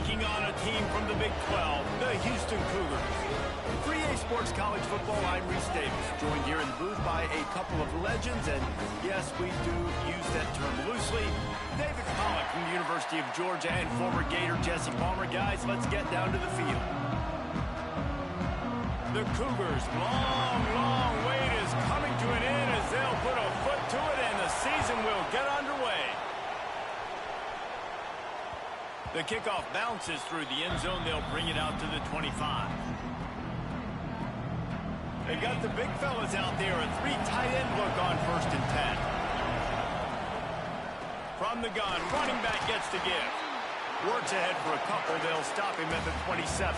taking on a team from the Big 12, the Houston Cougars. 3A Sports College Football, I'm Reese Davis, joined here in the booth by a couple of legends, and yes, we do use that term loosely. David Pollock from the University of Georgia and former Gator Jesse Palmer. Guys, let's get down to the field. The Cougars' long wait is coming to an end as they'll put a foot to it and the season will get underway. The kickoff bounces through the end zone. They'll bring it out to the 25. They've got the big fellas out there. A 3 tight end look on 1st and 10. From the gun, running back gets the give. Works ahead for a couple. They'll stop him at the 27.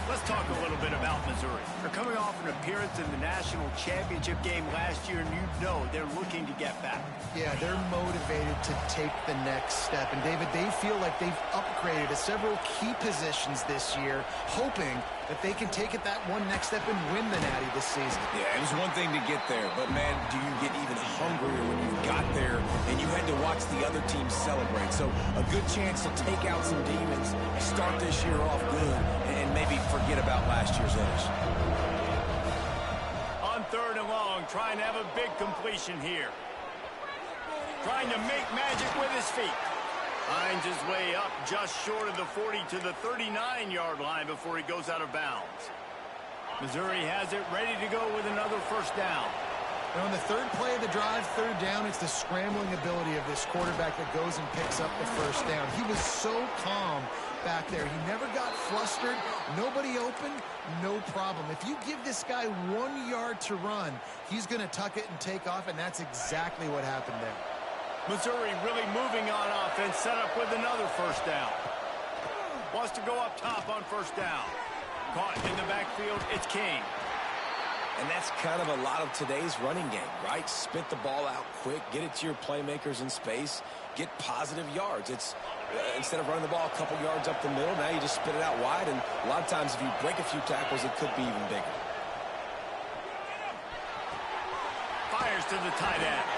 Let's talk a little bit about Missouri. They're coming off an appearance in the national championship game last year, and you know they're looking to get back. Yeah, they're motivated to take the next step. And, David, they feel like they've upgraded to several key positions this year, hoping that they can take it that one next step and win the Natty this season. Yeah, it was one thing to get there, but, man, do you get even hungrier when you got there and you had to watch the other team celebrate. So a good chance to take out some demons, start this year off good, and maybe forget about last year's finish. On 3rd and long, trying to have a big completion here. Trying to make magic with his feet. Finds his way up just short of the 40 to the 39-yard line before he goes out of bounds. Missouri has it ready to go with another 1st down. And on the 3rd play of the drive, 3rd down, it's the scrambling ability of this quarterback that goes and picks up the 1st down. He was so calm back there. He never got flustered. Nobody open, no problem. If you give this guy 1 yard to run, he's going to tuck it and take off, and that's exactly what happened there. Missouri really moving on offense, set up with another 1st down. Wants to go up top on 1st down. Caught in the backfield, it's King. And that's kind of a lot of today's running game, right? Spit the ball out quick, get it to your playmakers in space, get positive yards. It's instead of running the ball a couple yards up the middle, now you just spit it out wide, and a lot of times if you break a few tackles, it could be even bigger. Fires to the tight end.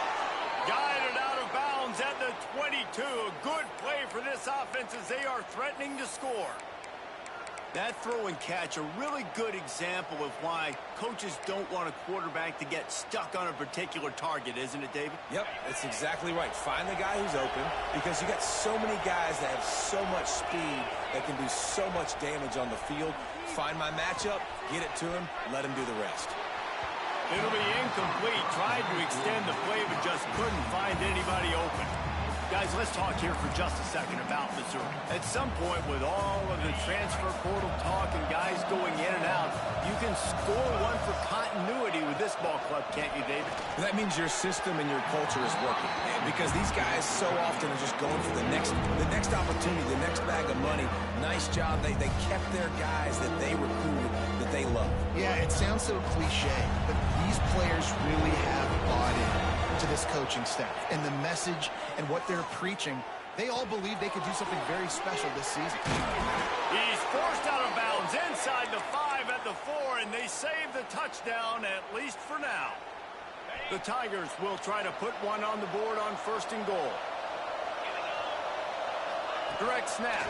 Guided out of bounds at the 22. A good play for this offense as they are threatening to score. That throw and catch, a really good example of why coaches don't want a quarterback to get stuck on a particular target, isn't it, David? Yep, that's exactly right. Find the guy who's open because you got so many guys that have so much speed that can do so much damage on the field. Find my matchup, get it to him, let him do the rest. It'll be incomplete. Tried to extend the play, but just couldn't find anybody open. Guys, let's talk here for just a second about Missouri. At some point, with all of the transfer portal talk and guys going in and out, you can score one for continuity with this ball club, can't you, David? That means your system and your culture is working, man, because these guys so often are just going for the next opportunity, the next bag of money. Nice job. They kept their guys that they recruited, that they love. Yeah, it sounds so cliche, but these players really have bought in to this coaching staff and the message and what they're preaching. They all believe they could do something very special this season. He's forced out of bounds inside the 5 at the 4, and they save the touchdown, at least for now. The Tigers will try to put one on the board on 1st and goal. Direct snap.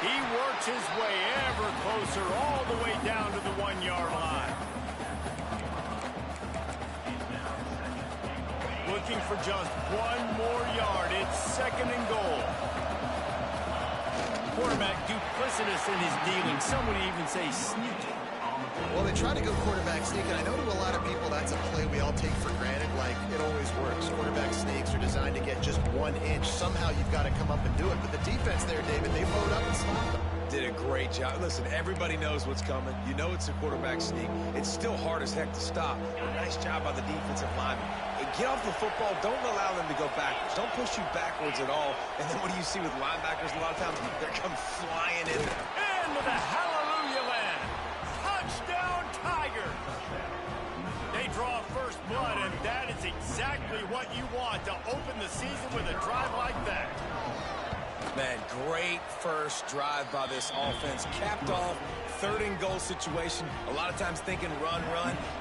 He works his way ever closer all the way down to the 1-yard line. Looking for just 1 more yard. It's 2nd and goal. Quarterback duplicitous in his dealing. Some would even say sneaky. Well, they try to go quarterback sneak, and I know to a lot of people that's a play we all take for granted, like it always works. Quarterback sneaks are designed to get just 1 inch. Somehow you've got to come up and do it. But the defense there, David, they load up and stop them. Did a great job. Listen, everybody knows what's coming. You know it's a quarterback sneak. It's still hard as heck to stop. Nice job by the defensive lineman. Get off the football. Don't allow them to go backwards. Don't push you backwards at all. And then what do you see with linebackers a lot of times? They come flying in there. And with a hallelujah land. Touchdown, Tigers. They draw first blood, and that is exactly what you want to open the season with a drive like that. Man, great first drive by this offense. Capped off third and goal situation, a lot of times thinking run,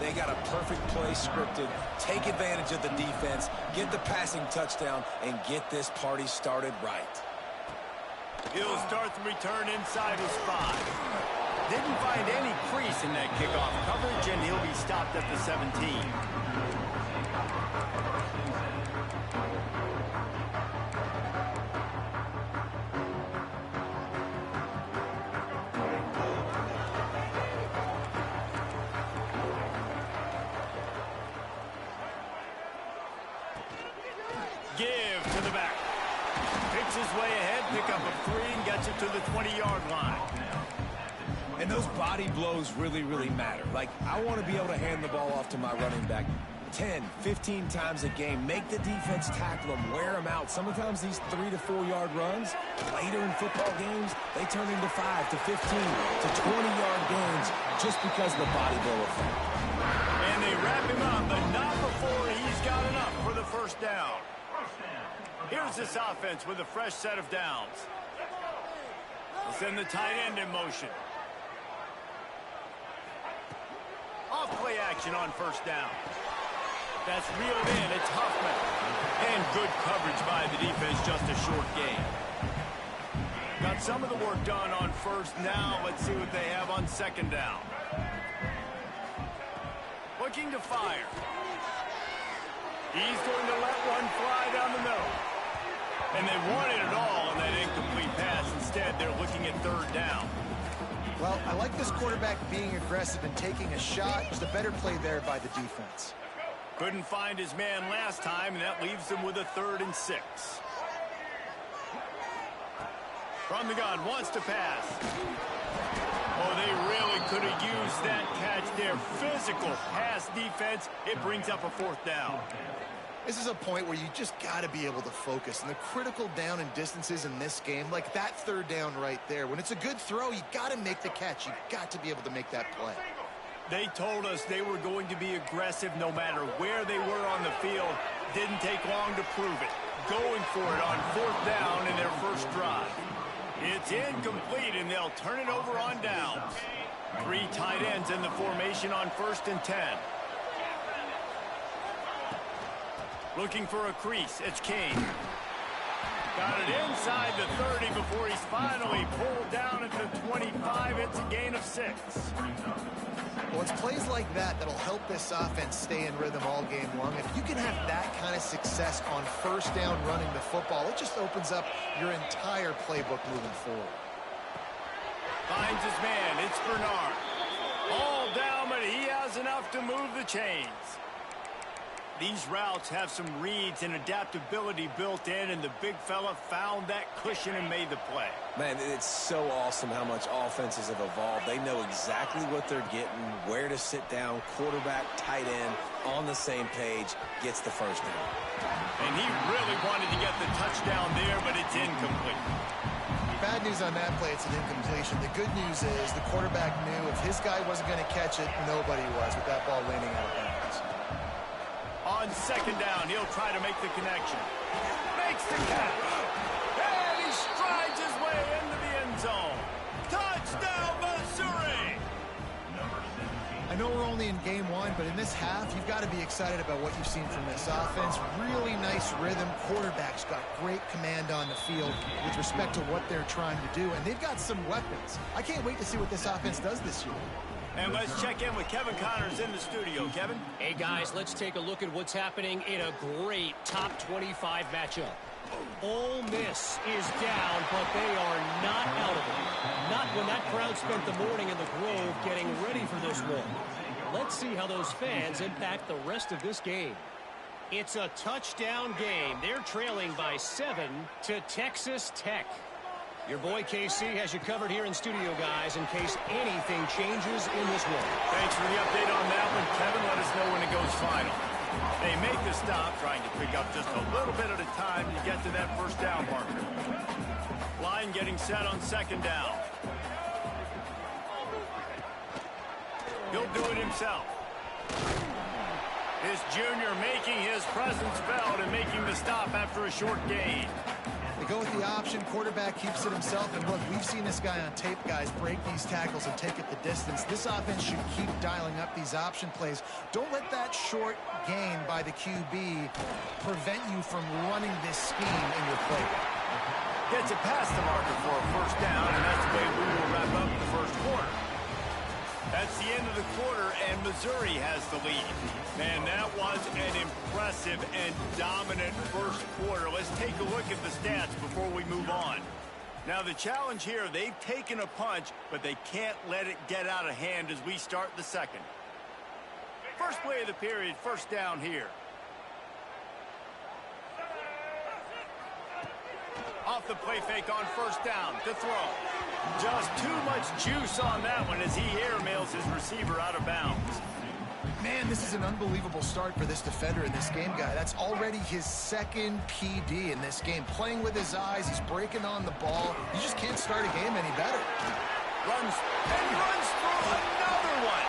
they got a perfect play scripted. Take advantage of the defense, get the passing touchdown, and get this party started right. He'll start the return inside his 5. Didn't find any crease in that kickoff coverage, and he'll be stopped at the 17. Give to the back. Picks his way ahead, pick up a 3, and gets it to the 20-yard line. And those body blows really, really matter. Like, I want to be able to hand the ball off to my running back 10, 15 times a game. Make the defense tackle them, wear them out. Sometimes these 3 to 4 yard runs, later in football games, they turn into 5 to 15 to 20-yard gains just because of the body blow effect. And they wrap him up, but not before he's got enough for the first down. Here's this offense with a fresh set of downs. They'll send the tight end in motion. Off play action on first down. That's reeled in. It's Huffman. And good coverage by the defense, just a short gain. Got some of the work done on first. Now let's see what they have on second down. Looking to fire. He's going to let one fly down the middle. And they wanted it all on that incomplete pass. Instead, they're looking at third down. Well, I like this quarterback being aggressive and taking a shot. Just a better play there by the defense. Couldn't find his man last time, and that leaves him with a 3rd and 6. From the gun, wants to pass. Oh, they really could have used that catch there. Physical pass defense. It brings up a 4th down. This is a point where you just got to be able to focus. And the critical down and distances in this game, like that 3rd down right there, when it's a good throw, you got to make the catch. You got to be able to make that play. They told us they were going to be aggressive no matter where they were on the field. Didn't take long to prove it. Going for it on 4th down in their first drive. It's incomplete, and they'll turn it over on downs. 3 tight ends in the formation on 1st and 10. Looking for a crease. It's King. Got it inside the 30 before he's finally pulled down at the 25. It's a gain of 6. Well, it's plays like that that'll help this offense stay in rhythm all game long. If you can have that kind of success on first down running the football, it just opens up your entire playbook moving forward. Finds his man. It's Bernard. All down, but he has enough to move the chains. These routes have some reads and adaptability built in, and the big fella found that cushion and made the play. Man, it's so awesome how much offenses have evolved. They know exactly what they're getting, where to sit down, quarterback, tight end, on the same page, gets the first down. And he really wanted to get the touchdown there, but it's incomplete. Bad news on that play, it's an incompletion. The good news is the quarterback knew if his guy wasn't going to catch it, nobody was with that ball landing out of bounds. On second down, he'll try to make the connection. Makes the catch. And he strides his way into the end zone. Touchdown, Missouri! I know we're only in game 1, but in this half, you've got to be excited about what you've seen from this offense. Really nice rhythm. Quarterback's got great command on the field with respect to what they're trying to do, and they've got some weapons. I can't wait to see what this offense does this year. And let's check in with Kevin Connors in the studio. Kevin? Hey, guys, let's take a look at what's happening in a great top 25 matchup. Ole Miss is down, but they are not out of it. Not when that crowd spent the morning in the Grove getting ready for this one. Let's see how those fans impact the rest of this game. It's a touchdown game. They're trailing by 7 to Texas Tech. Your boy KC has you covered here in studio, guys, in case anything changes in this one. Thanks for the update on that one, Kevin. Let us know when it goes final. They make the stop, trying to pick up just a little bit at a time to get to that first down marker. Line getting set on second down. He'll do it himself. This junior making his presence felt and making the stop after a short gain. They go with the option. Quarterback keeps it himself. And look, we've seen this guy on tape, guys, break these tackles and take it the distance. This offense should keep dialing up these option plays. Don't let that short gain by the QB prevent you from running this scheme in your playbook. Gets it past the marker for a first down, and that's the way we will wrap up the first quarter. That's the end of the quarter, and Missouri has the lead. Man, that was an impressive and dominant first quarter. Let's take a look at the stats before we move on. Now, the challenge here, they've taken a punch, but they can't let it get out of hand as we start the second. First play of the period, first down here. Off the play fake on first down to throw. Just too much juice on that one as he airmails his receiver out of bounds. Man, this is an unbelievable start for this defender in this game, guy. That's already his second PD in this game. Playing with his eyes, he's breaking on the ball. You just can't start a game any better. Runs through another one.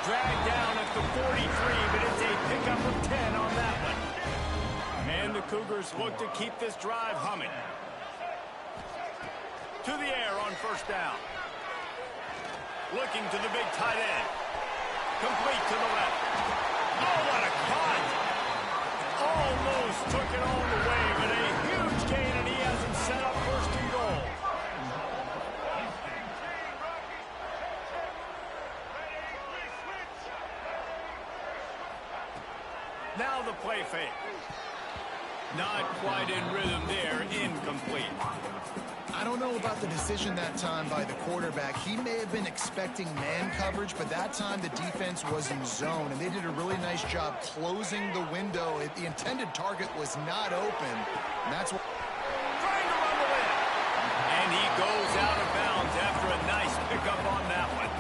Dragged down at the 43, but it's a pickup of 10 on that one. And the Cougars look to keep this drive humming. To the air on first down. Looking to the big tight end. Complete to the left. Oh, what a cut! Almost took it all the way, but a huge gain, and he has him set up first and goal. Now the play fake. Not quite in rhythm there, incomplete. I don't know about the decision that time by the quarterback. He may have been expecting man coverage, but that time the defense was in zone, and they did a really nice job closing the window. The intended target was not open, and that's what... Trying to run the left. And he goes out of bounds after a nice pickup on that one.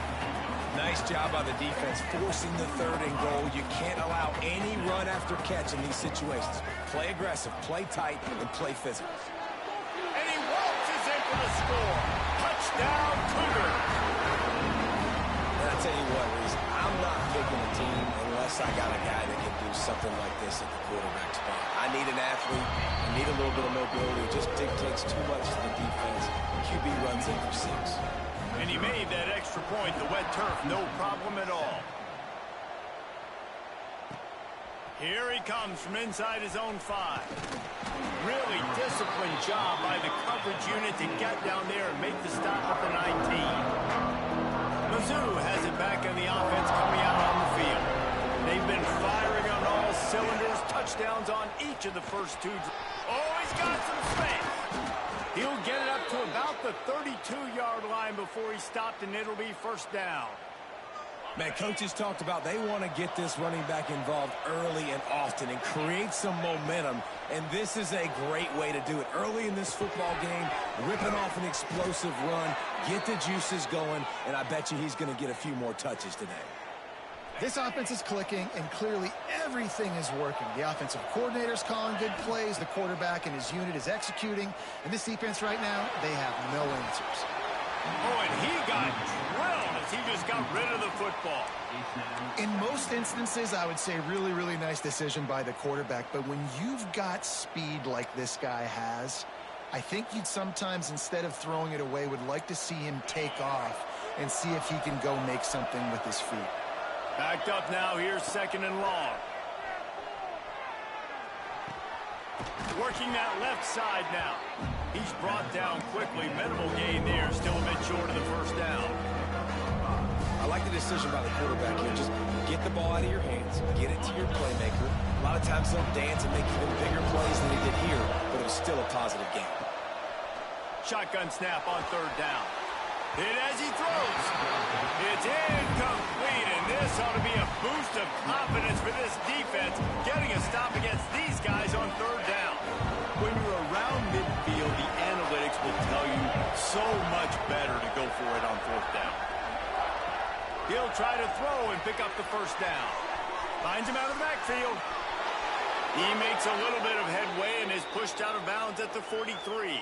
Nice job by the defense forcing the third and goal. You can't allow any run after catch in these situations. Play aggressive, play tight, and play physical. And he waltzes in for the score. Touchdown, Cougar. And I tell you what, Reese, I'm not picking a team unless I got a guy that can do something like this at the quarterback spot. I need an athlete. I need a little bit of mobility. It just dictates too much to the defense. QB runs in for 6. And he made that extra point, the wet turf, no problem at all. Here he comes from inside his own 5. Really disciplined job by the coverage unit to get down there and make the stop at the 19. Mizzou has it back on the offense coming out on the field. They've been firing on all cylinders, touchdowns on each of the first 2. Oh, he's got some space. He'll get it up to about the 32-yard line before he stopped, and it'll be first down. Man, coaches talked about they want to get this running back involved early and often and create some momentum, and this is a great way to do it. Early in this football game, ripping off an explosive run, get the juices going, and I bet you he's going to get a few more touches today. This offense is clicking, and clearly everything is working. The offensive coordinator's calling good plays, the quarterback and his unit is executing, and this defense right now, they have no answers. Oh, and he got drilled as he just got rid of the football. In most instances, I would say really, really nice decision by the quarterback, but when you've got speed like this guy has, I think you'd sometimes, instead of throwing it away, would like to see him take off and see if he can go make something with his feet. Backed up now, here's second and long. Working that left side now. He's brought down quickly. Minimal gain there, still a bit short of the first down. I like the decision by the quarterback here. Just get the ball out of your hands, get it to your playmaker. A lot of times he'll dance and make even bigger plays than he did here, but it was still a positive game. Shotgun snap on third down. Hit as he throws. It's incomplete, and this ought to be a boost of confidence for this defense, getting a stop against these guys on third down. When you're around midfield, the analytics will tell you so much better to go for it on fourth down. He'll try to throw and pick up the first down. Finds him out of the backfield. He makes a little bit of headway and is pushed out of bounds at the 43.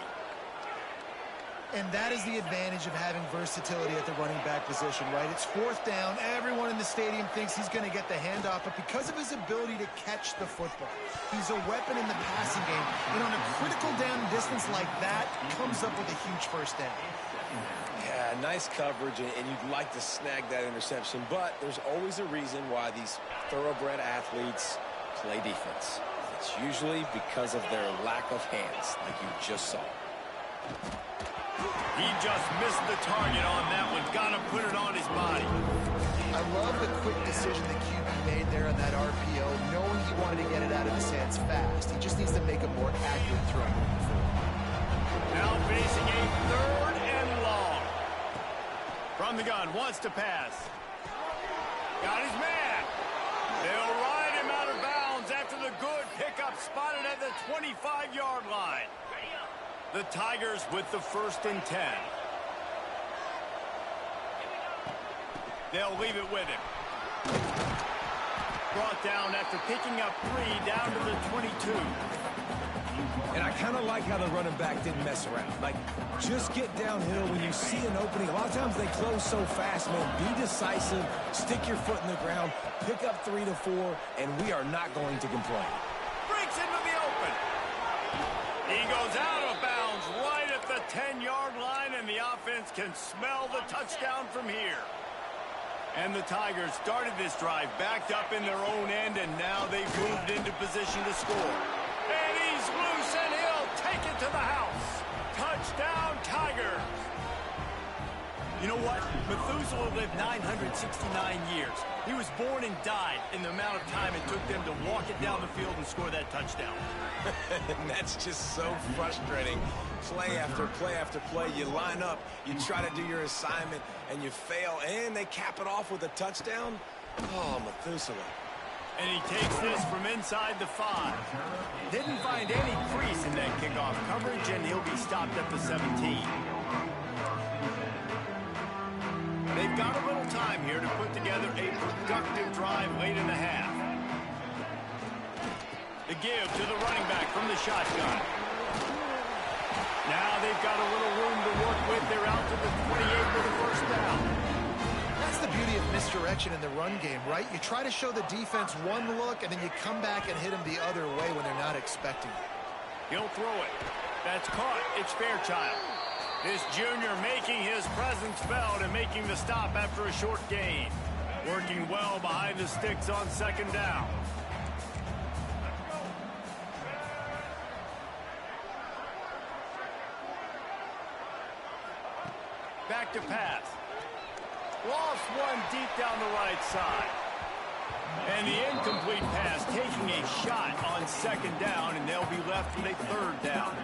And that is the advantage of having versatility at the running back position, right? It's fourth down. Everyone in the stadium thinks he's going to get the handoff, but because of his ability to catch the football, he's a weapon in the passing game. And on a critical down distance like that, comes up with a huge first down. Yeah, nice coverage, and you'd like to snag that interception, but there's always a reason why these thoroughbred athletes play defense. It's usually because of their lack of hands, like you just saw. He just missed the target on that one. Got to put it on his body. I love the quick decision the QB made there on that RPO, knowing he wanted to get it out of his hands fast. He just needs to make a more accurate throw moving forward. Now facing a third and long. From the gun, wants to pass. Got his man. They'll ride him out of bounds after the good pickup spotted at the 25-yard line. The Tigers with the 1st and 10. They'll leave it with him. Brought down after picking up 3 down to the 22. And I kind of like how the running back didn't mess around. Like, just get downhill when you see an opening. A lot of times they close so fast, man. Be decisive, stick your foot in the ground, pick up 3 to 4, and we are not going to complain. Breaks into the open. He goes out of bounds right at the 10-yard line, and the offense can smell the touchdown from here. And the Tigers started this drive backed up in their own end, and now they've moved into position to score. And he's loose, and he'll take it to the house. Touchdown, Tigers. You know what? Methuselah lived 969 years. He was born and died in the amount of time it took them to walk it down the field and score that touchdown. And that's just so frustrating. Play after play after play. You line up, you try to do your assignment, and you fail, and they cap it off with a touchdown. Oh, Methuselah. And he takes this from inside the 5. Didn't find any crease in that kickoff coverage, and he'll be stopped at the 17. They've got a little time here to put together a productive drive late in the half. The give to the running back from the shotgun. Now they've got a little room to work with. They're out to the 28 for the 1st down. That's the beauty of misdirection in the run game, right? You try to show the defense one look, and then you come back and hit them the other way when they're not expecting it. He'll throw it. That's caught. It's Fairchild. This junior making his presence felt and making the stop after a short gain. Working well behind the sticks on 2nd down. Back to pass. Lost one deep down the right side. And the incomplete pass taking a shot on 2nd down, and they'll be left with a 3rd down.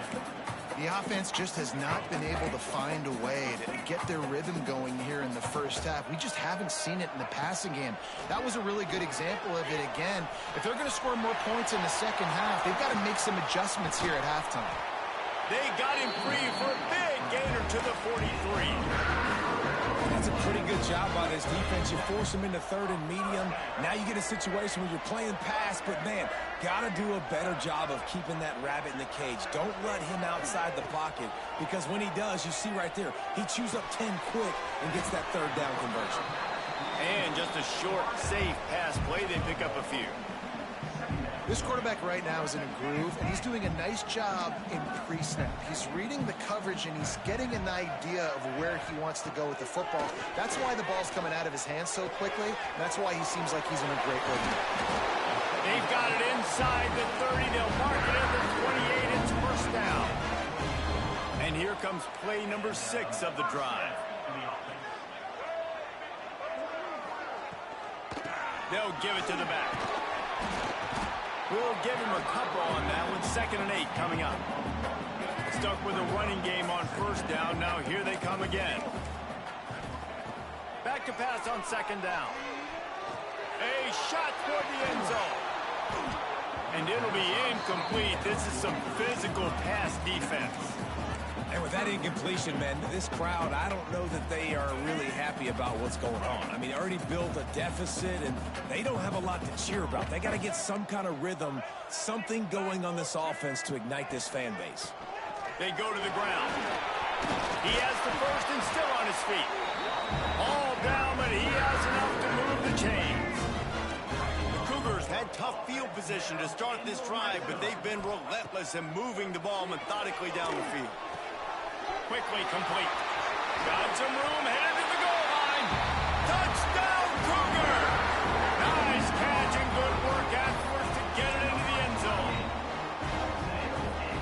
The offense just has not been able to find a way to get their rhythm going here in the 1st half. We just haven't seen it in the passing game. That was a really good example of it again. If they're going to score more points in the 2nd half, they've got to make some adjustments here at halftime. They got him free for a big gainer to the 43. That's a pretty good job by this defense. You force them into 3rd and medium. Now you get a situation where you're playing pass, but, man, got to do a better job of keeping that rabbit in the cage. Don't let him outside the pocket, because when he does, you see right there, he chews up 10 quick and gets that 3rd down conversion. And just a short, safe pass play. They pick up a few. This quarterback right now is in a groove, and he's doing a nice job in pre-snap. He's reading the coverage, and he's getting an idea of where he wants to go with the football. That's why the ball's coming out of his hands so quickly. That's why he seems like he's in a great rhythm. They've got it inside the 30. They'll mark it at the 28. It's 1st down. And here comes play number 6 of the drive. They'll give it to the back. We'll give him a couple on that one. 2nd and 8 coming up. Stuck with a running game on 1st down. Now here they come again. Back to pass on 2nd down. A shot toward the end zone. And it'll be incomplete. This is some physical pass defense. And with that incompletion, man, this crowd, I don't know that they are really happy about what's going on. I mean, they already built a deficit, and they don't have a lot to cheer about. They got to get some kind of rhythm, something going on this offense to ignite this fan base. They go to the ground. He has the first and still on his feet. All down, but he has enough to move the chains. The Cougars had tough field position to start this drive, but they've been relentless in moving the ball methodically down the field. Quickly complete. Got some room, headed to the goal line. Touchdown, Cougar! Nice catch and good work afterwards to get it into the end zone.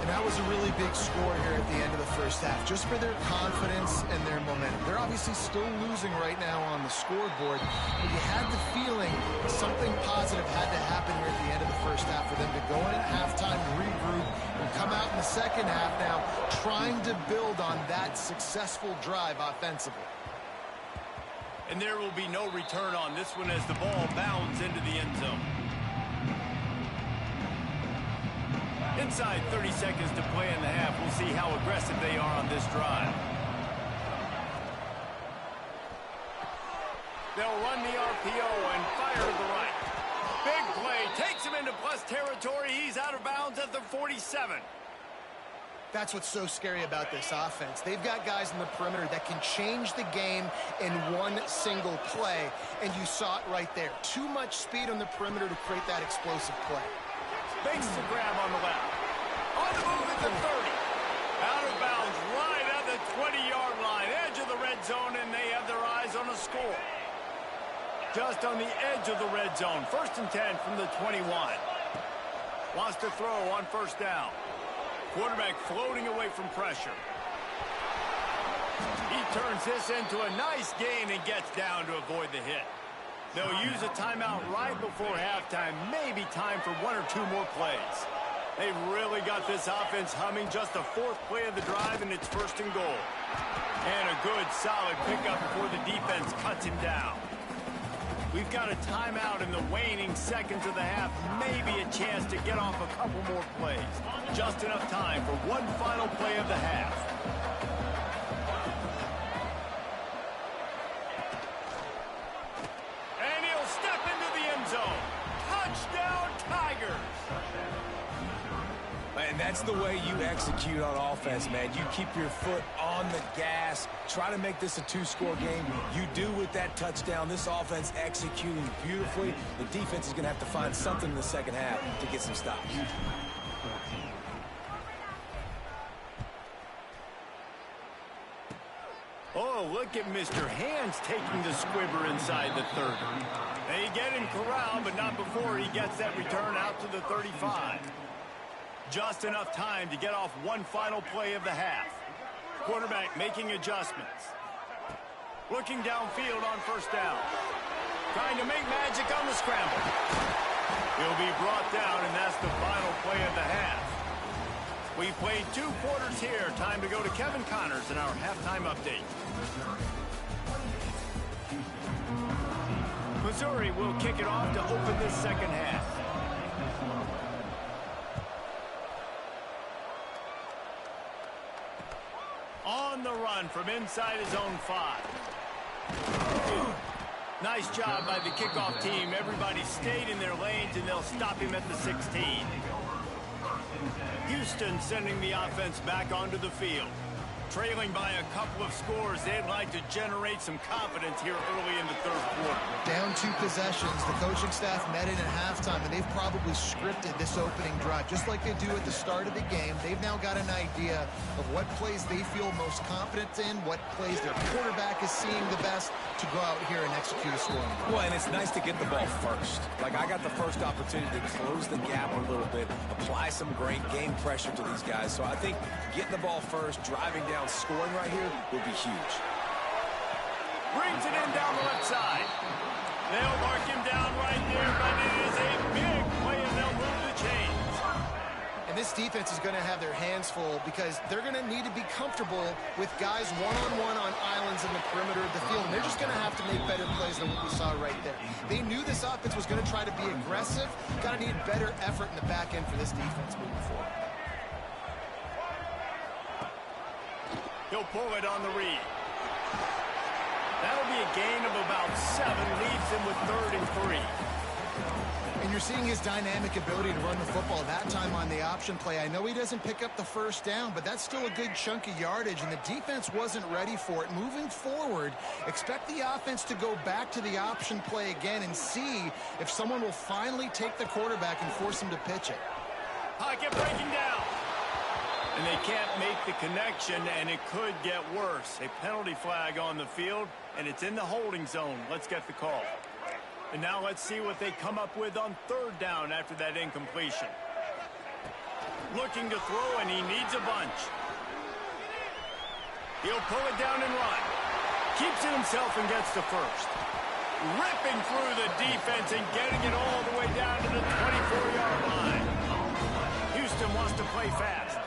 And that was a really big score here at the end of the first half, just for their confidence and their momentum. They're obviously still losing right now on the scoreboard, but you had the feeling something positive had to happen here at the end of the first half for them to go in at halftime, regroup, and come out in the second half now trying to build on that successful drive offensively. And there will be no return on this one as the ball bounds into the end zone. Inside 30 seconds to play in the half. We'll see how aggressive they are on this drive. They'll run the RPO and fire to the right. Big play. Takes him into plus territory. He's out of bounds at the 47. That's what's so scary about this offense. They've got guys in the perimeter that can change the game in one single play, and you saw it right there. Too much speed on the perimeter to create that explosive play. Makes the grab on the left. On the move at the 30. Out of bounds right at the 20-yard line. Edge of the red zone, and they have their eyes on a score. Just on the edge of the red zone. 1st and 10 from the 21. Wants to throw on first down. Quarterback floating away from pressure. He turns this into a nice gain and gets down to avoid the hit. They'll use a timeout right before halftime. Maybe time for 1 or 2 more plays. They've really got this offense humming. Just the 4th play of the drive, and it's 1st and goal. And a good, solid pickup before the defense cuts him down. We've got a timeout in the waning seconds of the half. Maybe a chance to get off a couple more plays. Just enough time for one final play of the half. And he'll step into the end zone. Touchdown, Tigers! And that's the way you execute on offense, man. You keep your foot on the gas. Try to make this a 2-score game. You do with that touchdown. This offense executing beautifully. The defense is going to have to find something in the second half to get some stops. Oh, look at Mr. Hands taking the squibber inside the 30. They get him corralled, but not before he gets that return out to the 35. Just enough time to get off one final play of the half. Quarterback making adjustments. Looking downfield on first down. Trying to make magic on the scramble. He'll be brought down, and that's the final play of the half. We played 2 quarters here. Time to go to Kevin Connors in our halftime update. Missouri will kick it off to open this second half. On the run from inside his own 5. Nice job by the kickoff team. Everybody stayed in their lanes, and they'll stop him at the 16. Houston sending the offense back onto the field. Trailing by a couple of scores, they'd like to generate some confidence here early in the 3rd quarter. Down 2 possessions. The coaching staff met in at halftime, and they've probably scripted this opening drive, just like they do at the start of the game. They've now got an idea of what plays they feel most confident in, what plays their quarterback is seeing the best to go out here and execute a scoring. Well, and it's nice to get the ball first. Like, I got the first opportunity to close the gap a little bit, apply some great game pressure to these guys. So I think getting the ball first, driving down, scoring right here will be huge. Brings it in down the left side. They'll mark him down right there, but it is a big play, and they'll move the chains. And this defense is going to have their hands full because they're going to need to be comfortable with guys one-on-one on islands in the perimeter of the field. And they're just going to have to make better plays than what we saw right there. They knew this offense was going to try to be aggressive. Got to need better effort in the back end for this defense moving forward. He'll pull it on the read. That'll be a gain of about 7. Leaves him with 3rd and 3. And you're seeing his dynamic ability to run the football that time on the option play. I know he doesn't pick up the first down, but that's still a good chunk of yardage, and the defense wasn't ready for it. Moving forward, expect the offense to go back to the option play again and see if someone will finally take the quarterback and force him to pitch it. Pocket breaking down. And they can't make the connection, and it could get worse. A penalty flag on the field, and it's in the holding zone. Let's get the call. And now let's see what they come up with on third down after that incompletion. Looking to throw, and he needs a bunch. He'll pull it down and run. Keeps it himself and gets the first. Ripping through the defense and getting it all the way down to the 24-yard line. Houston wants to play fast.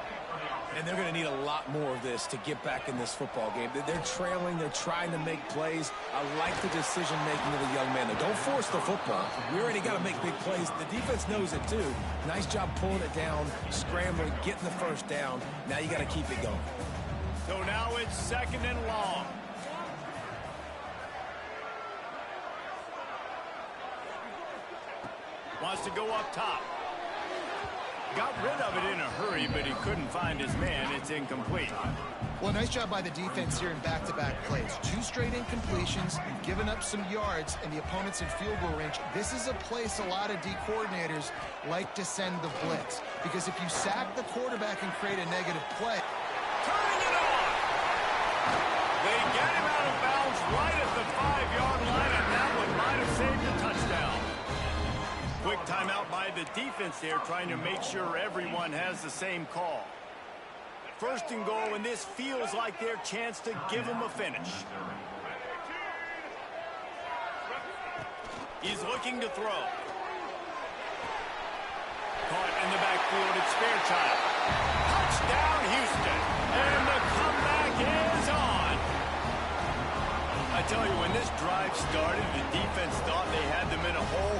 And they're going to need a lot more of this to get back in this football game. They're trailing. They're trying to make plays. I like the decision-making of the young man. Don't force the football. We already got to make big plays. The defense knows it, too. Nice job pulling it down, scrambling, getting the first down. Now you got to keep it going. So now it's second and long. Wants to go up top. Got rid of it in a hurry, but he couldn't find his man. It's incomplete. Well, nice job by the defense here in back-to-back plays. 2 straight incompletions, you've given up some yards, and the opponent's in field goal range. This is a place a lot of D coordinators like to send the blitz, because if you sack the quarterback and create a negative play. Turning it on! They get him out of bounds right at the 5-yard line, and that one might have saved the touchdown. Quick timeout by the defense there, trying to make sure everyone has the same call. First and goal, and this feels like their chance to give them a finish. He's looking to throw. Caught in the backfield, it's Fairchild. Touchdown, Houston. And the comeback is on. I tell you, when this drive started, the defense thought they had them in a hole.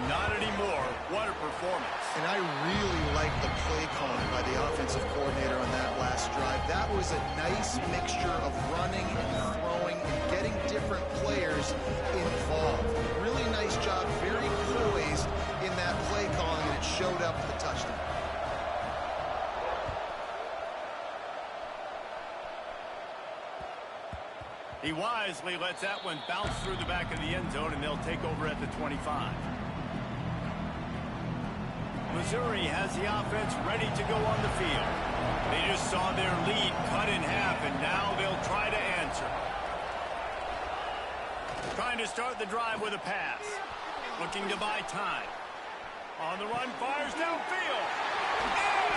Not anymore. What a performance. And I really like the play calling by the offensive coordinator on that last drive. That was a nice mixture of running and throwing and getting different players involved. Really nice job, very poised in that play calling, and it showed up with the touchdown. He wisely lets that one bounce through the back of the end zone, and they'll take over at the 25. Missouri has the offense ready to go on the field. They just saw their lead cut in half, and now they'll try to answer. Trying to start the drive with a pass. Looking to buy time. On the run, fires downfield.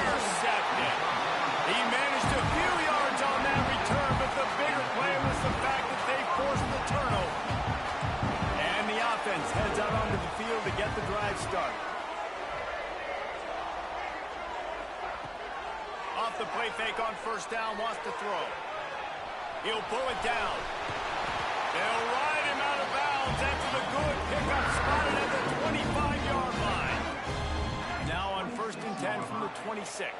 Intercepted. He managed a few yards on that return, but the bigger play was the fact that they forced the turnover. And the offense heads out onto the field to get the drive started. Off the play fake on first down, wants to throw. He'll pull it down. They'll ride him out of bounds after the good pickup spotted at the 25-yard line. Now on first and 10 from the 26.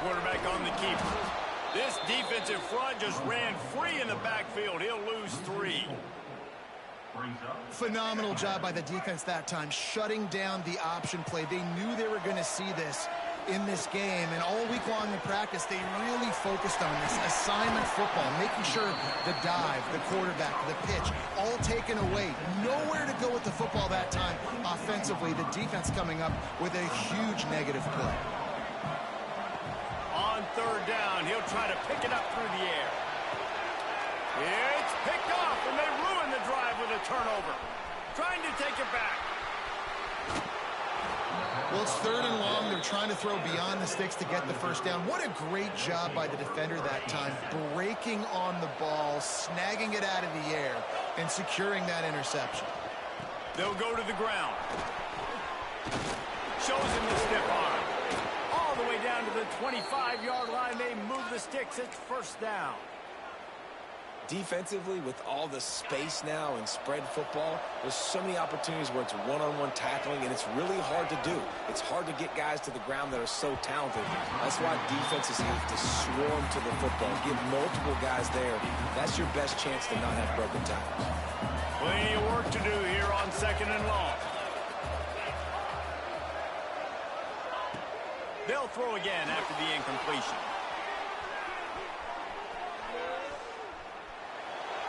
Quarterback on the keeper. This defensive front just ran free in the backfield. He'll lose 3. Phenomenal job by the defense that time, shutting down the option play. They knew they were going to see this in this game, and all week long in practice, they really focused on this assignment football, making sure the dive, the quarterback, the pitch, all taken away. Nowhere to go with the football that time offensively. The defense coming up with a huge negative play. On third down, he'll try to pick it up through the air. It's picked off, and they ruin the drive with a turnover. Trying to take it back. Well, it's third and long. They're trying to throw beyond the sticks to get the first down. What a great job by the defender that time, breaking on the ball, snagging it out of the air, and securing that interception. They'll go to the ground. Shows him the stiff arm. All the way down to the 25-yard line. They move the sticks. It's first down. Defensively, with all the space now and spread football, there's so many opportunities where it's one-on-one tackling, and it's really hard to do. It's hard to get guys to the ground that are so talented. That's why defenses have to swarm to the football, get multiple guys there. That's your best chance to not have broken tackles. Plenty of work to do here on 2nd and long. They'll throw again after the incompletion.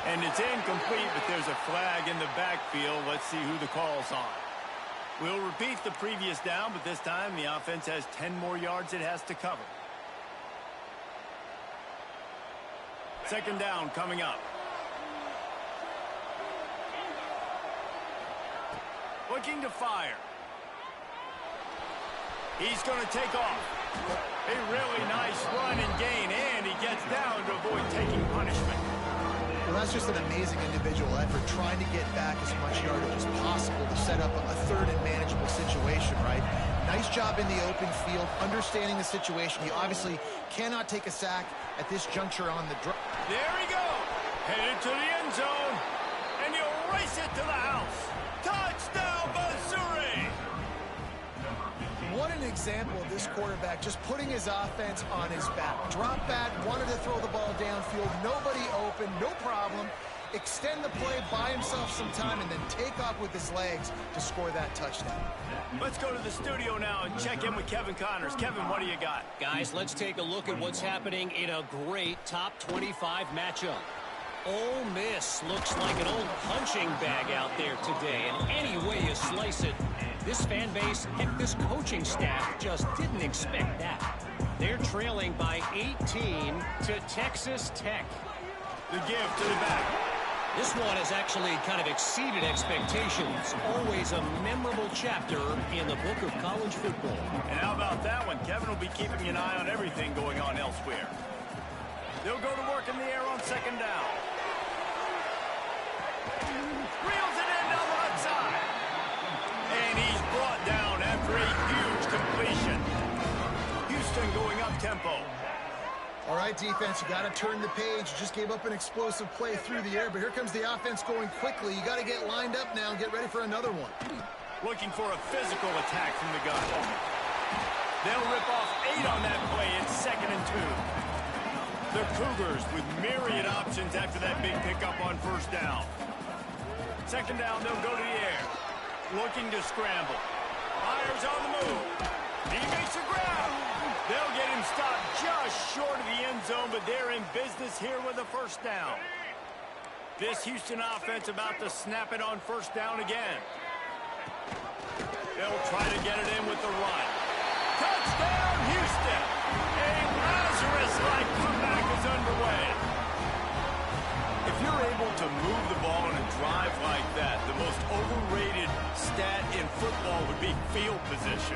And it's incomplete, but there's a flag in the backfield. Let's see who the call's on. We'll repeat the previous down, but this time the offense has 10 more yards it has to cover. 2nd down coming up. Looking to fire. He's going to take off. A really nice run and gain, and he gets down to avoid taking punishment. Well, that's just an amazing individual effort, trying to get back as much yardage as possible to set up a 3rd and manageable situation, right? Nice job in the open field, understanding the situation. He obviously cannot take a sack at this juncture on the drive. There he goes. Headed to the end zone, and he'll race it to the house. Touchdown, Missouri! What an example of this quarterback just putting his offense on his back. Drop back, wanted to throw the ball downfield, nobody open, no problem. Extend the play, buy himself some time, and then take off with his legs to score that touchdown. Let's go to the studio now and check in with Kevin Connors. Kevin, what do you got? Guys, let's take a look at what's happening in a great top 25 matchup. Ole Miss looks like an old punching bag out there today, and any way you slice it, this fan base, heck, this coaching staff just didn't expect that. They're trailing by 18 to Texas Tech. The give to the back. This one has actually kind of exceeded expectations. Always a memorable chapter in the book of college football. And how about that one? Kevin will be keeping an eye on everything going on elsewhere. They'll go to work in the air on 2nd down. Reels it in down the left side. And he's brought down after a huge completion. Houston going up tempo. All right, defense, you got to turn the page. You just gave up an explosive play through the air, but here comes the offense going quickly. You got to get lined up now and get ready for another one. Looking for a physical attack from the gun. They'll rip off 8 on that play. It's 2nd and 2. The Cougars with myriad options after that big pickup on 1st down. 2nd down, they'll go to the air. Looking to scramble. Myers on the move. He makes a grab. They'll get him stopped just short of the end zone, but they're in business here with a 1st down. This Houston offense about to snap it on 1st down again. They'll try to get it in with the run. Touchdown, Houston! A Lazarus-like comeback is underway. If you're able to move the ball in a drive like that, the most overrated stat in football would be field position.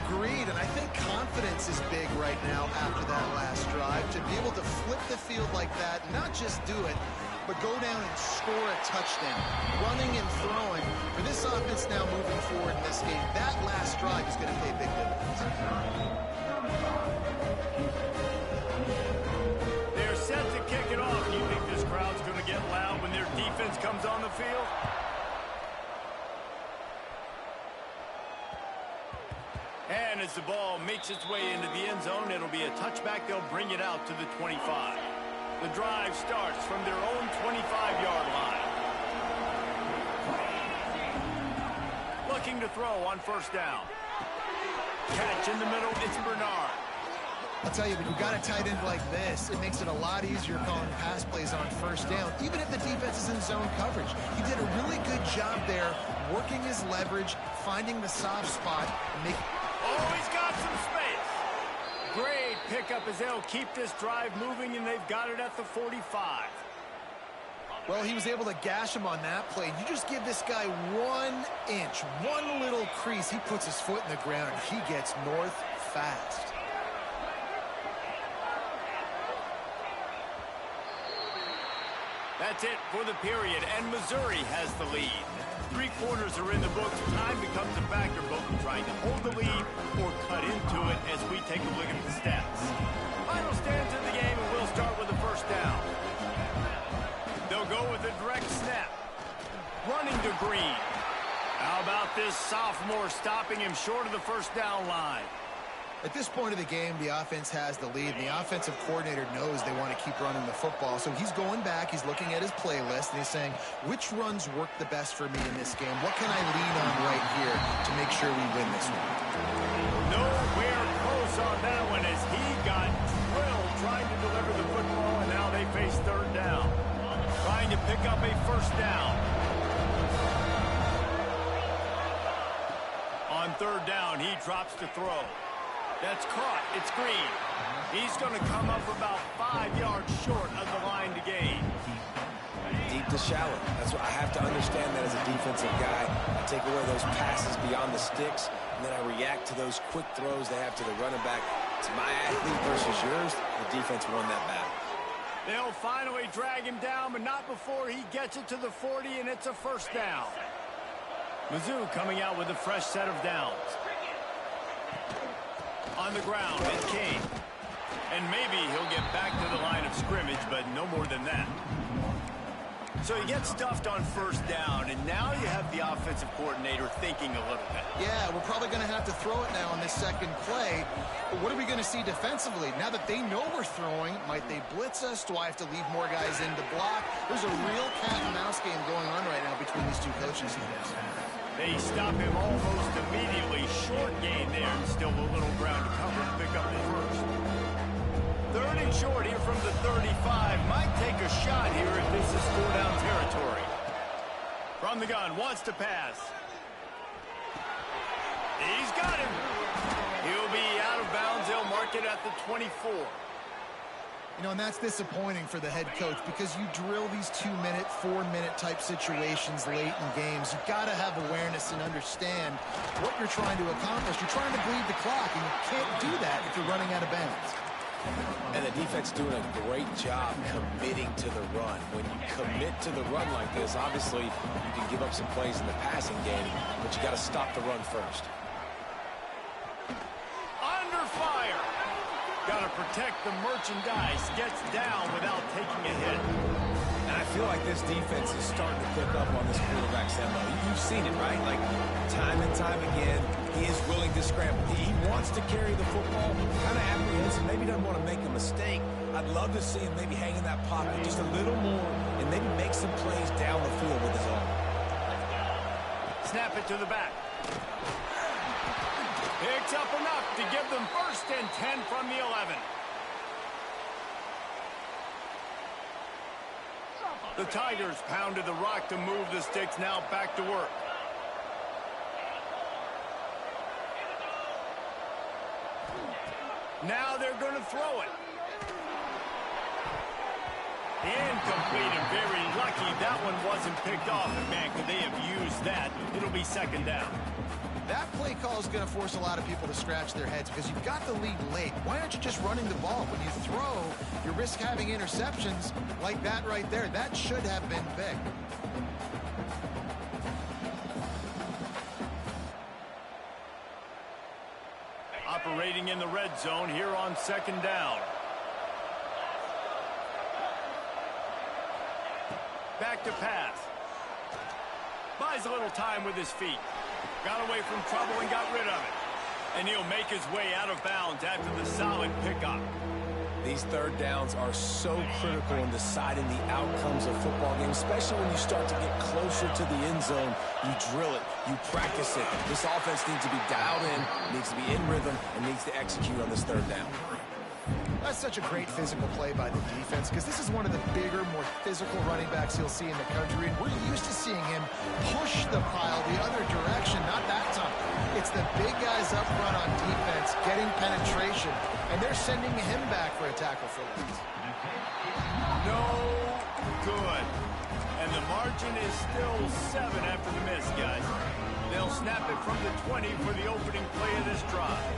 Agreed, and I think confidence is big right now after that last drive. To be able to flip the field like that, not just do it, but go down and score a touchdown. Running and throwing. For this offense now moving forward in this game, that last drive is going to pay big dividends. They're set to kick it off. Do you think this crowd's going to get loud when their defense comes on the field? And as the ball makes its way into the end zone, it'll be a touchback. They'll bring it out to the 25. The drive starts from their own 25-yard line. Looking to throw on 1st down. Catch in the middle, it's Bernard. I'll tell you, when you've got a tight end like this, it makes it a lot easier calling pass plays on 1st down, even if the defense is in zone coverage. He did a really good job there, working his leverage, finding the soft spot, and making... Oh, he's got some space. Great pickup as they'll keep this drive moving, and they've got it at the 45. Well, he was able to gash him on that play. You just give this guy 1 inch, one little crease. He puts his foot in the ground, and he gets north fast. That's it for the period, and Missouri has the lead. 3 quarters are in the books. Time becomes a factor, both in trying to hold the lead or cut into it as we take a look at the stats. Final stands in the game, and we'll start with the 1st down. go with a direct snap. Running to Green. How about this sophomore stopping him short of the first down line? At this point of the game, the offense has the lead, and the offensive coordinator knows they want to keep running the football. So he's going back, he's looking at his playlist, and he's saying, which runs work the best for me in this game? What can I lean on right here to make sure we win this one? Nowhere close on that one as he got drilled trying to deliver the football, and now they face third down. Trying to pick up a first down. On third down, he drops to throw. That's caught. It's Green. He's going to come up about 5 yards short of the line to gain. Deep to shallow. That's what I have to understand that as a defensive guy. I take away those passes beyond the sticks, and then I react to those quick throws they have to the running back. It's my athlete versus yours. The defense won that battle. They'll finally drag him down, but not before he gets it to the 40, and it's a first down. Mizzou coming out with a fresh set of downs. On the ground, and King. And maybe he'll get back to the line of scrimmage, but no more than that. So he gets stuffed on first down, and now you have the offensive coordinator thinking a little bit. Yeah, we're probably going to have to throw it now on this second play. But what are we going to see defensively? Now that they know we're throwing, might they blitz us? Do I have to leave more guys in to block? There's a real cat and mouse game going on right now between these two coaching staffs. They stop him almost immediately. Short gain there, and still a little ground to cover to pick up the first. Third and short here from the 35. Might take a shot here if this is score-down territory. From the gun, wants to pass. He's got him. He'll be out of bounds. They'll mark it at the 24. You know, and that's disappointing for the head coach because you drill these 2-minute, 4-minute type situations late in games. You've got to have awareness and understand what you're trying to accomplish. You're trying to bleed the clock, and you can't do that if you're running out of bounds. And the defense doing a great job committing to the run. When you commit to the run like this, obviously you can give up some plays in the passing game, but you got to stop the run first. Under fire. Got to protect the merchandise. Gets down without taking a hit. And I feel like this defense is starting to pick up on this quarterback's MO. You've seen it, right? Like, time and time again, he is willing to scramble. He wants to carry the football, kind of apprehensive, maybe doesn't want to make a mistake. I'd love to see him maybe hang in that pocket just a little more and maybe make some plays down the field with his arm. Snap it to the back. Picks up enough to give them first and 10 from the 11. The Tigers pounded the rock to move the sticks, now back to work. Now they're going to throw it. Incomplete and very lucky that one wasn't picked off. And man, could they have used that? It'll be second down. That play call is going to force a lot of people to scratch their heads because you've got the lead late. Why aren't you just running the ball? When you throw, you risk having interceptions like that right there. That should have been big. Operating in the red zone here on second down. Back to pass. Buys a little time with his feet. Got away from trouble and got rid of it. And he'll make his way out of bounds after the solid pickup. These third downs are so critical in deciding the outcomes of football games, especially when you start to get closer to the end zone. You drill it, you practice it. This offense needs to be dialed in, needs to be in rhythm, and needs to execute on this third down. That's such a great physical play by the defense because this is one of the bigger, more physical running backs you'll see in the country, and we're used to seeing him push the pile the other direction, not that time. It's the big guys up front on defense getting penetration, and they're sending him back for a tackle for loss. No good. And the margin is still 7 after the miss, guys. They'll snap it from the 20 for the opening play of this drive.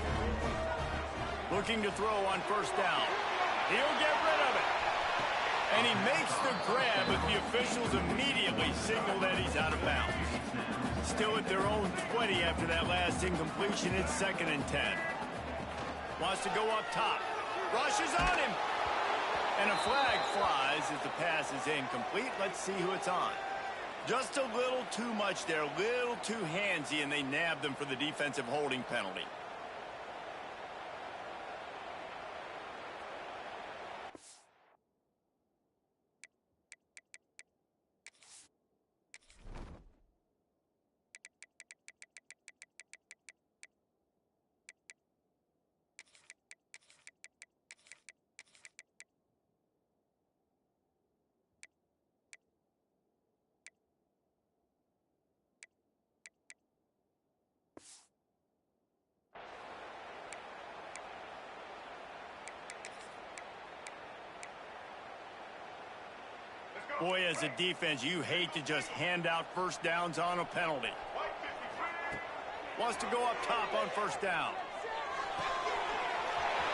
Looking to throw on first down. He'll get rid of it. And he makes the grab, but the officials immediately signal that he's out of bounds. Still at their own 20 after that last incompletion. It's second and 10. Wants to go up top. Rushes on him. And a flag flies as the pass is incomplete. Let's see who it's on. Just a little too much there, a little too handsy, and they nabbed them for the defensive holding penalty. Boy, as a defense, you hate to just hand out first downs on a penalty. Wants to go up top on first down.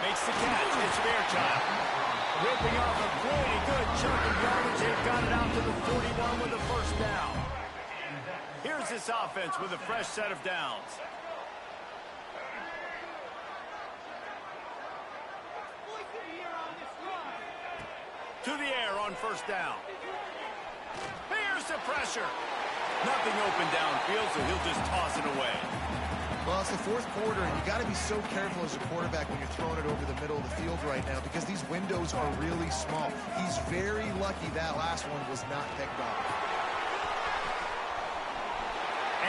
Makes the catch. It's Fairchild. Ripping off a pretty good chunk of yardage. They've got it out to the 41 with a first down. Here's this offense with a fresh set of downs. To the air on first down. Here's the pressure. Nothing open downfield, so he'll just toss it away. Well, it's the fourth quarter, and you got to be so careful as a quarterback when you're throwing it over the middle of the field right now because these windows are really small. He's very lucky that last one was not picked off.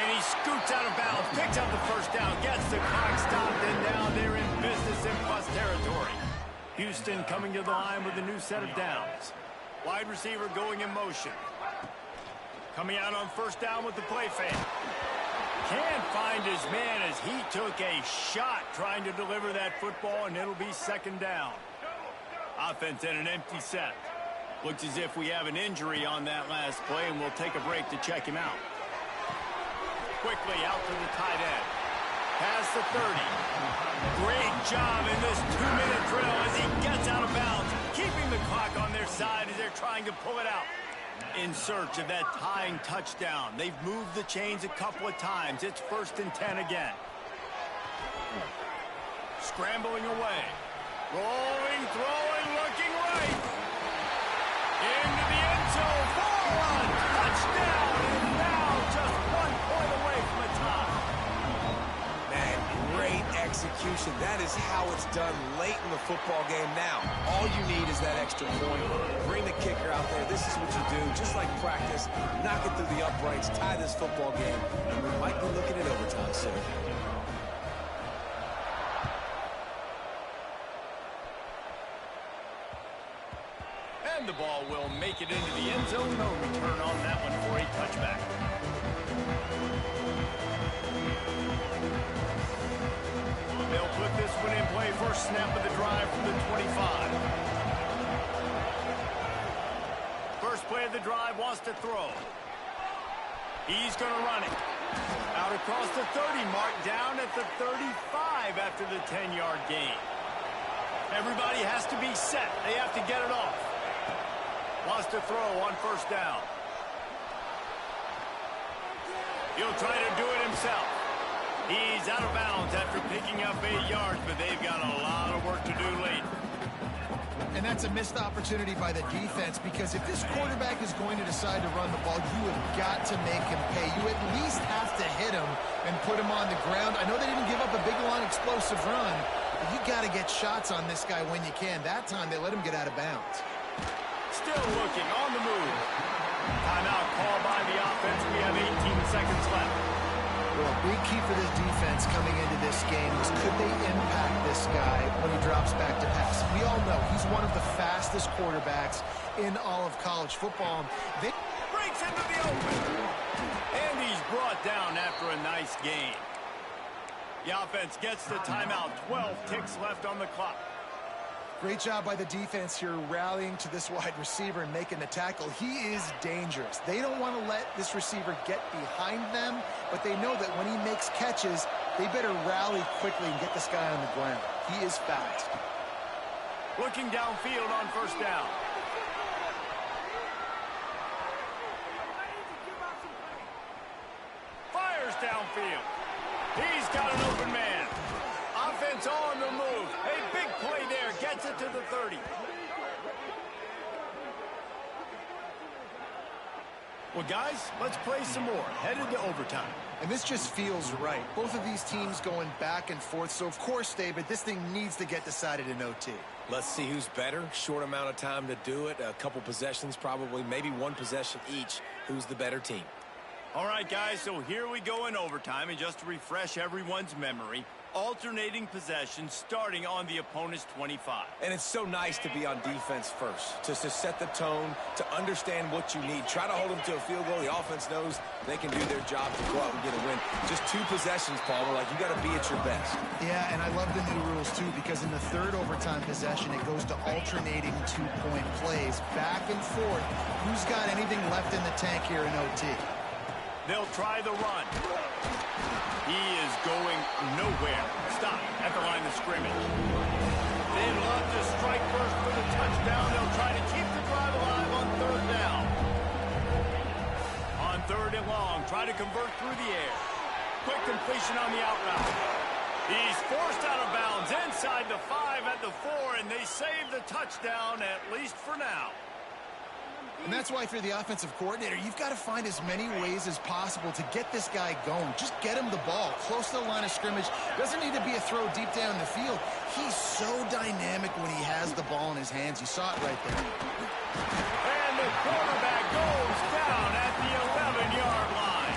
And he scoots out of bounds, picks up the first down, gets the clock stopped, and now they're in business in plus territory. Houston coming to the line with a new set of downs. Wide receiver going in motion. Coming out on first down with the play fake. Can't find his man as he took a shot trying to deliver that football, and it'll be second down. Offense in an empty set. Looks as if we have an injury on that last play, and we'll take a break to check him out. Quickly out to the tight end. Past the 30. Great job in this 2-minute drill as he gets out of bounds, keeping the clock on their side as they're trying to pull it out. In search of that tying touchdown. They've moved the chains a couple of times. It's 1st and 10 again. Scrambling away. Rolling, throwing, looking right. Into the end zone for a touchdown. And now just 1 point away from a tie. Man, great execution. That is how it's done late in the football game now. All you need is that extra point. Bring the kicker out there. This is what you do. Just like practice, knock it through the uprights, tie this football game, and we might be looking at overtime soon. And the ball will make it into the end zone. No return on that one for a touchback. They'll put this one in play. First snap of the drive from the 25. First play of the drive, wants to throw. He's going to run it. Out across the 30 mark, down at the 35 after the 10-yard gain. Everybody has to be set. They have to get it off. Wants to throw on first down. He'll try to do it himself. He's out of bounds after picking up 8 yards, but they've got a lot of work to do late. And that's a missed opportunity by the defense because if this quarterback is going to decide to run the ball, you have got to make him pay. You at least have to hit him and put him on the ground. I know they didn't give up a big, long, explosive run, but you got to get shots on this guy when you can. That time, they let him get out of bounds. Still looking on the move. Timeout called by the offense. We have 18 seconds left. Well, a big key for this defense coming into this game was could they impact this guy when he drops back to pass? We all know he's one of the fastest quarterbacks in all of college football. They breaks into the open. And he's brought down after a nice gain. The offense gets the timeout. 12 ticks left on the clock. Great job by the defense here rallying to this wide receiver and making the tackle. He is dangerous. They don't want to let this receiver get behind them, but they know that when he makes catches, they better rally quickly and get this guy on the ground. He is fast. Looking downfield on first down. Fires downfield. He's got an open man. Offense on the move. A big play there. Gets it to the 30. Well, guys, let's play some more. Headed to overtime. And this just feels right. Both of these teams going back and forth. So, of course, David, this thing needs to get decided in OT. Let's see who's better. Short amount of time to do it. A couple possessions probably, maybe one possession each. Who's the better team? All right, guys, so here we go in overtime. And just to refresh everyone's memory, alternating possessions starting on the opponent's 25. And it's so nice to be on defense first, just to set the tone, to understand what you need. Try to hold them to a field goal. The offense knows they can do their job to go out and get a win. Just 2 possessions, Paul. We're like, you got to be at your best. Yeah, and I love the new rules, too, because in the third overtime possession, it goes to alternating 2-point plays, back and forth. Who's got anything left in the tank here in OT? They'll try the run. He is going nowhere. Stop at the line of scrimmage. They'd love to strike first for the touchdown. They'll try to keep the drive alive on third down. On third and long, try to convert through the air. Quick completion on the out route. He's forced out of bounds inside the 5 at the 4, and they save the touchdown, at least for now. And that's why if you're the offensive coordinator, you've got to find as many ways as possible to get this guy going. Just get him the ball close to the line of scrimmage. Doesn't need to be a throw deep down the field. He's so dynamic when he has the ball in his hands. You saw it right there. And the quarterback goes down at the 11-yard line.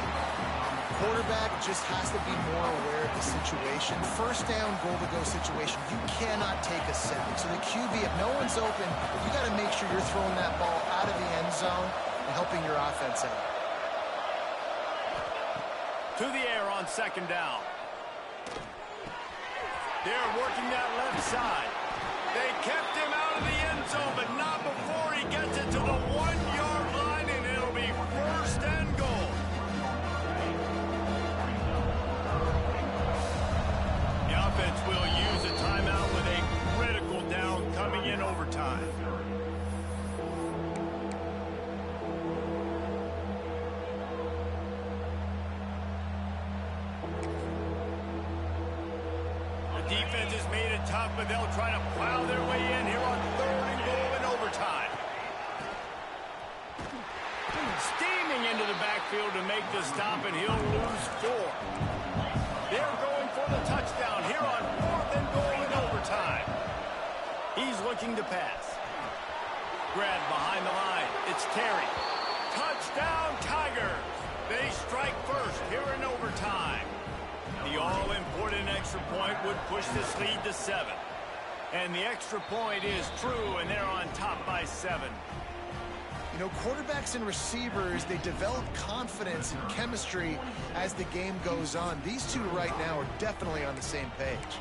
Quarterback just has to be more aware of the situation. First down, goal-to-go situation. You cannot take a sack. So the QB, if no one's open, you got to make sure you're throwing that ball out of the end zone and helping your offense out. To the air on second down. They're working that left side. They kept him out of the end zone, but not before he gets it to the 1-yard line, and it'll be first and goal. The offense will use a timeout with a critical down coming in overtime. Defense has made it tough, but they'll try to plow their way in here on third and goal in overtime. Steaming into the backfield to make the stop, and he'll lose 4. They're going for the touchdown here on fourth and goal in overtime. He's looking to pass. Grabbed behind the line. It's Terry. Touchdown, Tigers. They strike first here in overtime. The all-important extra point would push this lead to 7. And the extra point is true, and they're on top by 7. You know, quarterbacks and receivers, they develop confidence and chemistry as the game goes on. These two right now are definitely on the same page.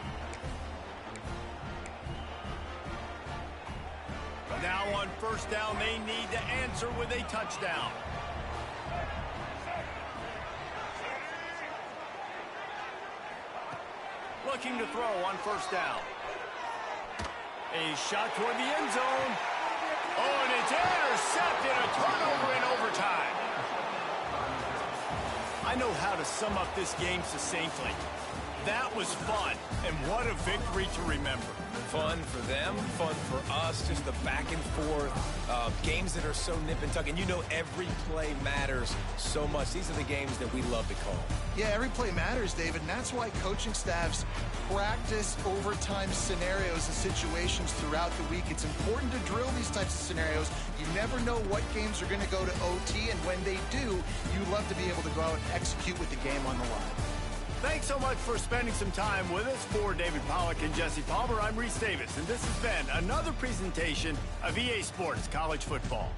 Now on first down, they need to answer with a touchdown. Looking to throw on first down. A shot toward the end zone. Oh, and it's intercepted. A turnover in overtime. I know how to sum up this game succinctly. That was fun, and what a victory to remember. Fun for them, fun for us, just the back and forth, games that are so nip and tuck. And you know every play matters so much. These are the games that we love to call. Yeah, every play matters, David, and that's why coaching staffs practice overtime scenarios and situations throughout the week. It's important to drill these types of scenarios. You never know what games are going to go to OT, and when they do, you love to be able to go out and execute with the game on the line. Thanks so much for spending some time with us. For David Pollack and Jesse Palmer, I'm Reese Davis, and this has been another presentation of EA Sports College Football.